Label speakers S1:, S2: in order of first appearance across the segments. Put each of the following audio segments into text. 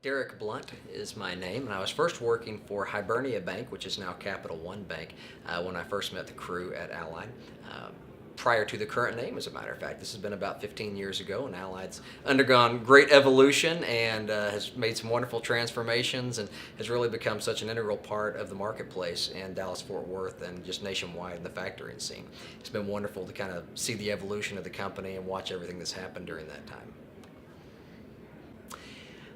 S1: Derek Blunt is my name, and I was first working for Hibernia Bank, which is now Capital One Bank, when I first met the crew at Allied. Prior to the current name, as a matter of fact. This has been about 15 years ago, and Allied's undergone great evolution and has made some wonderful transformations and has really become such an integral part of the marketplace in Dallas-Fort Worth and just nationwide in the factoring scene. It's been wonderful to kind of see the evolution of the company and watch everything that's happened during that time.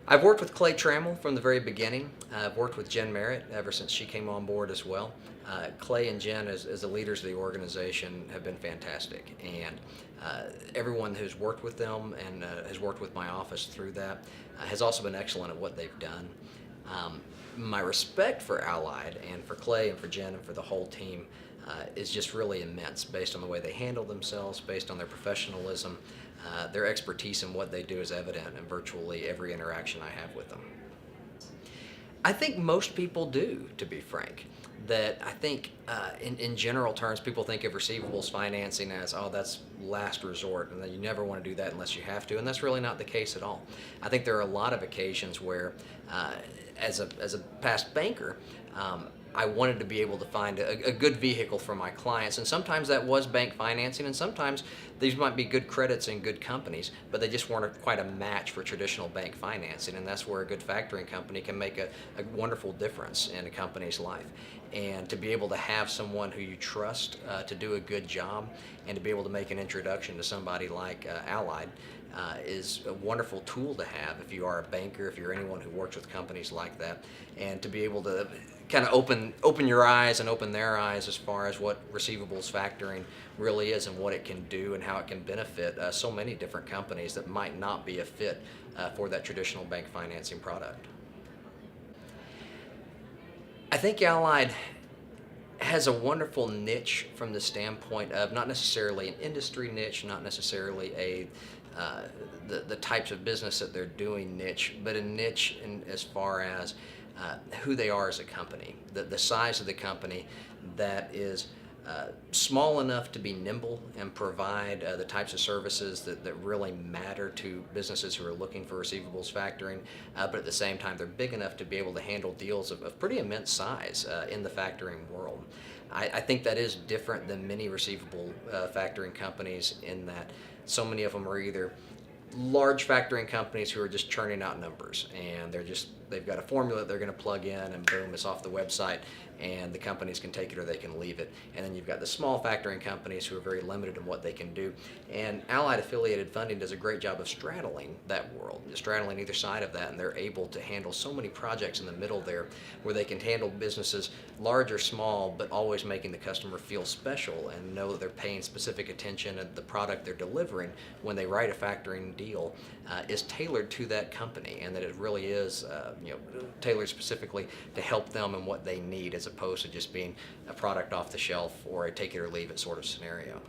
S1: I've worked with Clay Trammell from the very beginning. I've worked with Jen Merritt ever since she came on board as well. Clay and Jen, as the leaders of the organization, have been fantastic. And everyone who's worked with them and has worked with my office through that has also been excellent at what they've done. My respect for Allied and for Clay and for Jen and for the whole team is just really immense based on the way they handle themselves, based on their professionalism. Their expertise in what they do is evident in virtually every interaction I have with them. I think most people do, to be frank. That I think in general terms, people think of receivables financing as, oh, that's last resort, and that you never want to do that unless you have to, and that's really not the case at all. I think there are a lot of occasions where, as a past banker, I wanted to be able to find a good vehicle for my clients, and sometimes that was bank financing, and sometimes these might be good credits and good companies, but they just weren't quite a match for traditional bank financing, and that's where a good factoring company can make a wonderful difference in a company's life. And to be able to have someone who you trust to do a good job and to be able to make an introduction to somebody like Allied is a wonderful tool to have if you are a banker, if you're anyone who works with companies like that, and to be able to kind of open your eyes and open their eyes as far as what receivables factoring really is and what it can do and how it can benefit so many different companies that might not be a fit for that traditional bank financing product. I think Allied has a wonderful niche from the standpoint of not necessarily an industry niche, not necessarily the types of business that they're doing niche, but a niche in as far as who they are as a company, the size of the company that is small enough to be nimble and provide the types of services that really matter to businesses who are looking for receivables factoring, but at the same time they're big enough to be able to handle deals of pretty immense size in the factoring world. I think that is different than many receivable factoring companies in that so many of them are either large factoring companies who are just churning out numbers, and they've got a formula that they're going to plug in, and boom, it's off the website, and the companies can take it or they can leave it. And then you've got the small factoring companies who are very limited in what they can do. And Allied Affiliated Funding does a great job of straddling that world, straddling either side of that, and they're able to handle so many projects in the middle there where they can handle businesses large or small, but always making the customer feel special and know that they're paying specific attention and the product they're delivering when they write a factoring deal is tailored to that company, and that it really is tailored specifically to help them and what they need, as opposed to just being a product off the shelf or a take it or leave it sort of scenario.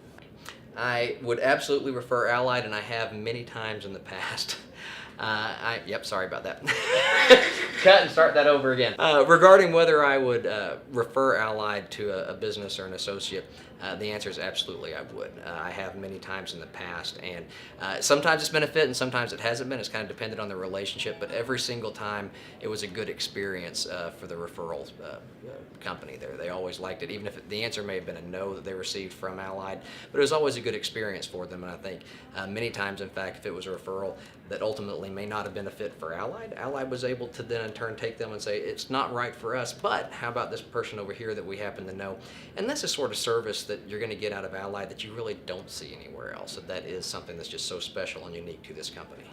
S1: I would absolutely refer Allied, and I have many times in the past. Yep, sorry about that. Cut and start that over again. Regarding whether I would refer Allied to a business or an associate, the answer is absolutely I would. I have many times in the past, and sometimes it's been a fit and sometimes it hasn't been. It's kind of depended on the relationship, but every single time it was a good experience for the referral company there. They always liked it, even if the answer may have been a no that they received from Allied, but it was always a good experience for them. And I think many times, in fact, if it was a referral that ultimately may not have been a fit for Allied was able to then in turn take them and say, it's not right for us, but how about this person over here that we happen to know? And that's the sort of service that you're going to get out of Allied that you really don't see anywhere else. That is something that's just so special and unique to this company.